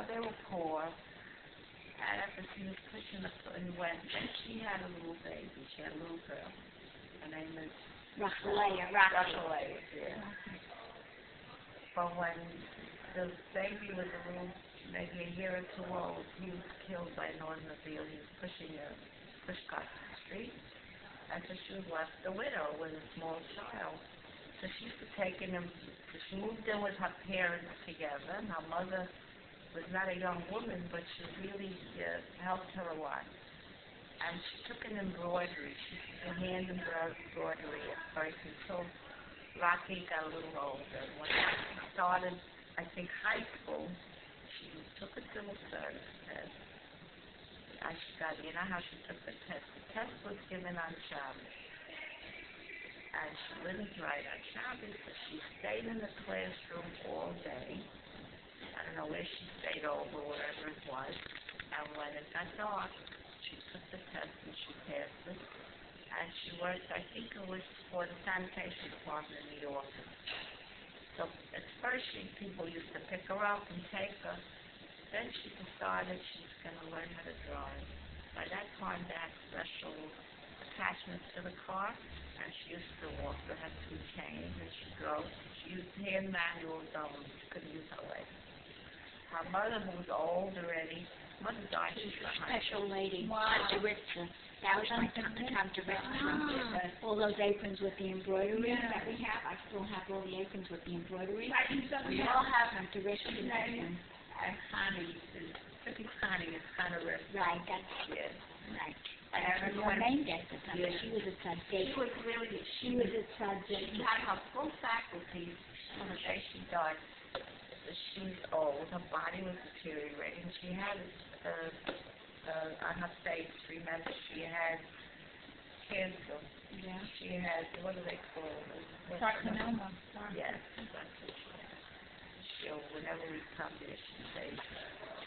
They were poor. And after she was pushing the foot and went, and she had a little baby. She had a little girl. Her name is Rocky. Yeah. But when the baby was a little, maybe a year or two old, he was killed by an automobile. He was pushing a pushcart in the street. And so she was left a widow with a small child. So she used to take him, she moved in with her parents together. And her mother was not a young woman, but she really helped her a lot. And she took an embroidery. She did hand embroidery at first until Rocky got a little older. When she started, I think, high school, she took a civil service test. She got, you know how she took the test? The test was given on Shabbos. And she didn't write on Shabbos, but she stayed in the classroom all day. I don't know where she stayed over, wherever it was. And when it got dark, she took the test and she passed it. And she worked, I think it was for the sanitation department in the office. So at first people used to pick her up and take her. Then she decided she was going to learn how to drive. By that time they had special attachments to the car. And she used to walk. They had 2 chains and she drove. She used hand manuals only. She couldn't use her legs. Her mother, who was old already, mother died. She was a special lady. Tante Ritza. That was my Tante Ritza. All those aprons with the embroidery that we have. I still have all the aprons with the embroidery. We all have Tante Ritza. And Connie is, Connie is Tante Ritza. Right, that's it. Right. And her named after something. She was a tzaddik. She was a tzaddik. She had her full faculties from the day she died. She was old, her body was deteriorating. She had, on her face, remember, she had cancer. Yeah. She had, what do they call it? Carcinoma. Yes, that's what she had. So whenever we come there, she'd say,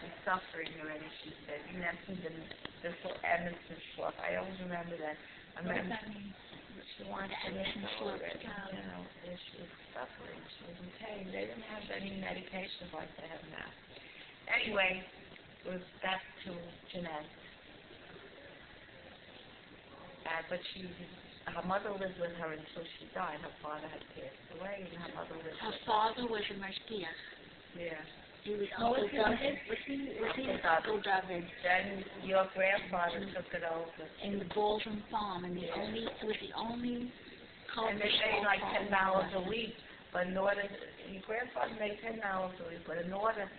she's suffering already, she said. You know, this little Emerson Schluff. I always remember that. What does that mean? She wanted to know already, you know, she was suffering, she was in pain. They didn't have any medications like they have now. Anyway, it was back to Jeanette. But her mother lived with her until she died. Her father had passed away, and her mother lived with her. Her father was a mashgiach. Yeah. He was Uncle David. Was he Uncle David? Then your grandfather took it over. In the Baldwin Farm, and it was the only and they made like $10 a week, but in order, your grandfather made $10 a week, but in order,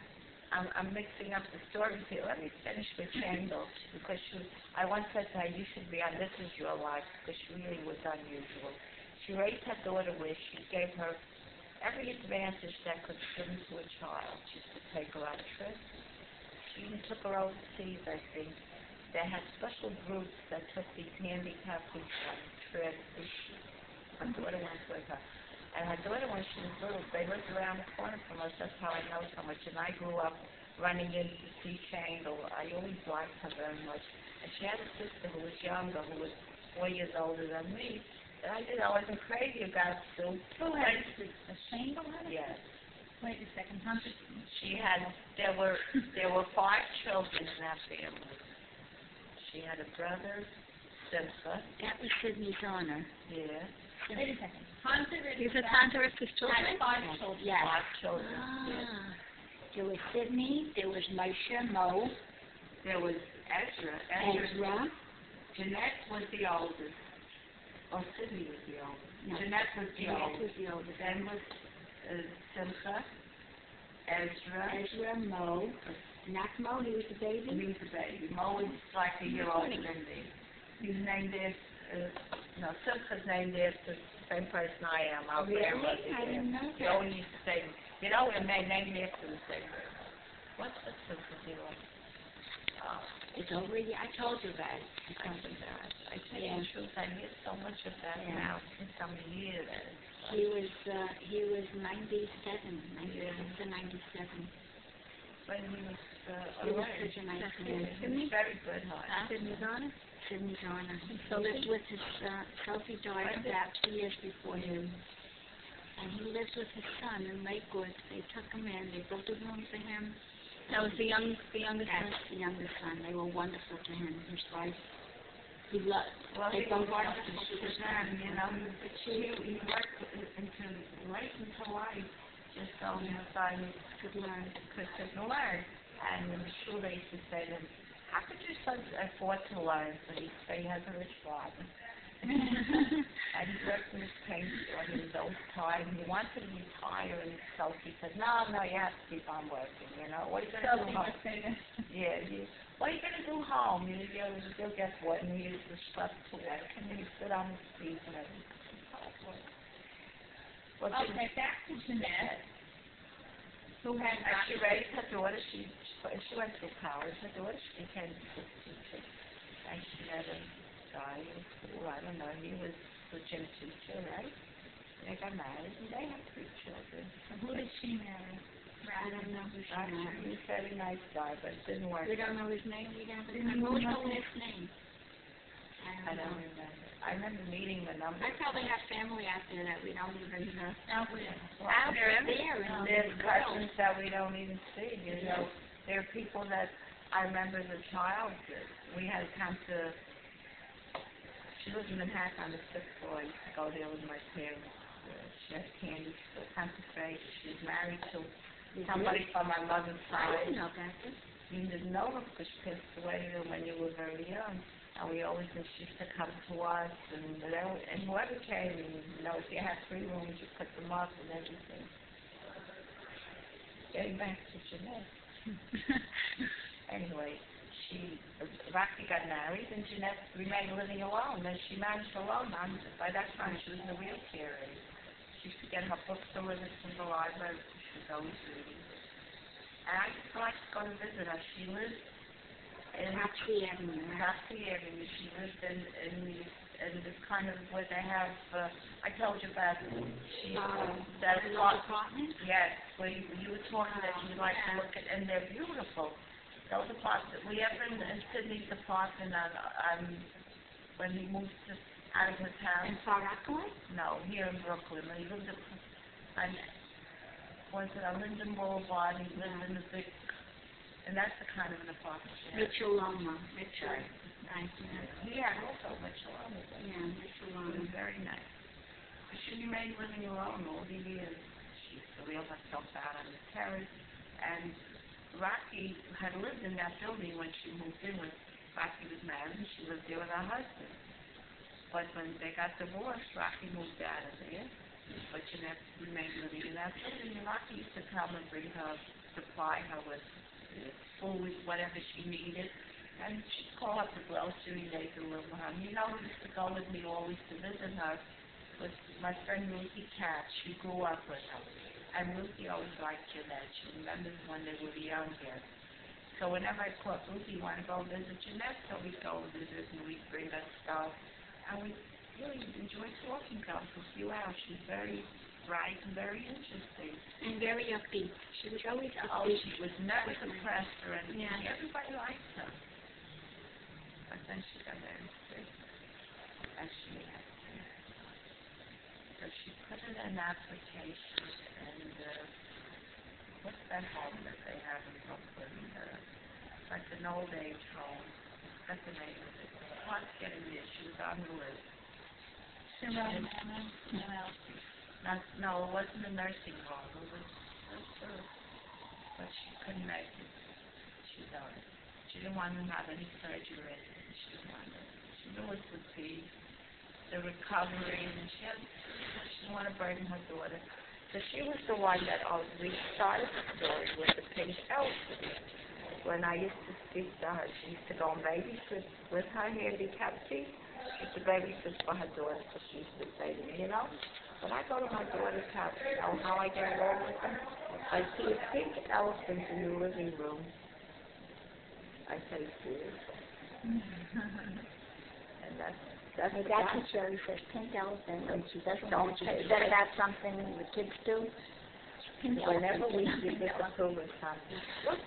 I'm mixing up the stories here. Let me finish with Chandel, because I once said to her, you should be on This Is Your Life, because she really was unusual. She raised her daughter where she gave her every advantage that could given to a child. She used to take her on trips. She even took her overseas, I think. They had special groups that took these handicapped people on trips. Her daughter went with her. And her daughter, when she was little, they lived around the corner from us. That's how I know so much. And I grew up running in to see Chandel. I always liked her very much. And she had a sister who was younger, who was 4 years older than me. And I wasn't crazy about Sue. Who had a Chandel? Yes. Wait a second. There were 5 children in that family. She had a brother, Simcha. That was Sidney's honor. Yeah. Wait a second. These are Tante Ritza's children? 5 children. Yes. 5 children. Yeah. There was Sidney, there was Moshe, Mo. There was Ezra. Jeanette was the oldest. Oh, Sidney was the oldest. No. Jeanette was the oldest. Then was Simcha, Ezra, Mo. Not Mo, he was the baby? He was the baby. Mo was like a year older than me. He's named after, Simcha's named after the same person I am. Our grandmother. I didn't know that. He always used to say, we're named after the same person. What's the Simcha deal? It's already, I told you that. I tell you the truth, I hear so much of that now. Since I'm a year that he was 97, 96 to 97. But he was He was such a nice man. Very good heart. Sidney's honor? Sidney's honor. So He lived with his, Sophie died about 2 years before him. And he lived with his son in Lakewood. They took him in, they built a room for him. That was the youngest son. That's the youngest son. They were wonderful to him. His wife, he loved. Well, They he was bombarded wonderful him. to them, you know. He worked until late into life just so his son Could learn. could learn. And in the school they used to say to him, how could your son afford to learn? So he'd say he has a rich father. And he worked in his paint store. He was always tired. He wanted to retire, and Sophie said, no, you have to keep on working, you know. What are you going to do home? Yeah, what are you going to do home? You'll get what? And he used to strut to work, and he'd sit on his feet and everything. Well, Okay, back to Jeanette, who had she raised her daughter. She went through college. Her daughter, she became a teacher. And she had a guy in school. I don't know. He was a gym teacher, right? They got married, and they had 3 children. who did she marry? I don't know who she Actually, married. he was a very nice guy, but it didn't work. We don't know his name. We don't know his name. I don't remember. I remember meeting the number. I probably have family out there that we don't even know. Out there. Out there and There's cousins that we don't even see, you know. There are people that I remember as a child that we had to come to. She lived in Manhattan on the 6th floor. I used to go there with my parents. She had candy store, Concentrate. She was married to somebody from my mother's I side. didn't know that. You didn't know her because she passed away when you were very young. And we always used to come to us, and whoever came, you know, if you had 3 rooms, you put them up and everything. Getting back to Jeanette. Anyway, Rocky got married, and Jeanette remained living alone. Then she managed alone. By that time, she was in the wheelchair. She used to get her books delivered from the library. She was always reading. And I used to like to go to visit her. She lived in Roxy Avenue. Roxy Avenue. She lived in this kind of where they have. I told you about that apartment. Yes, where you were talking that you like to look at, and they're beautiful. Those apartments. We ever in Sydney's apartment when he moved out of his house. In Far Rockaway? No, here in Brooklyn. He lived on Linden Boulevard. He lived in the big. And that's the kind of an apartment. Mitchell Loma. Mitchell. Nice. He had also Mitchell Loma. Yeah, Mitchell It Loma. was very nice. But she remained living alone all the years. She used to wheel herself out on the terrace. And Rocky had lived in that building when she moved in. When Rocky was married, and she lived there with her husband. But when they got divorced, Rocky moved out of there. But Jeanette remained living in that building. And Rocky used to come and bring her, supply her with food, whatever she needed. And she'd call up the grocery, they deliver her. You know, who used to go with me always to visit her was my friend Ruthie Katz. She grew up with her. And Ruthie always liked Jeanette. She remembers when they were younger. So whenever I called Ruthie, you want to go visit Jeanette? So we'd go visit and we'd bring her stuff. And we really enjoyed talking to her for a few hours. She's very bright and very interesting. And very upbeat. She was always Oh, upbeat. she was never depressed or anything. Yeah. Everybody liked her. But then she got very sick. And she had to. So she put in an application and what's that home that they have in Brooklyn? Like an old age home. That's the name of it. Hard to get in there. She was on the list. No, it wasn't a nursing home. It was but she couldn't make it. She died. She didn't want to have any surgery or anything. She didn't want to. She knew it would be the recovery, and she didn't want to burden her daughter. So she was the one that we started the story with the pink elephant. When I used to speak to her, she used to go and babysit with her handicapped feet. She used to babysit for her daughter, so she used to say to me, you know, when I go to my daughter's house, you know how I get along with her? I see a pink elephant in the living room. I say, seriously. And that's That's the very first pink elephant, and she doesn't know. She said about something the kids do. Whenever we disapprove of something.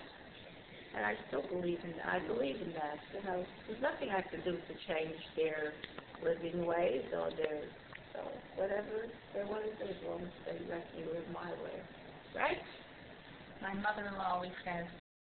And I still believe in that. I believe in that. You know, there's nothing I can do to change their living ways or their, so whatever they want to do, as long as they let me live my way. Right? My mother-in-law always says,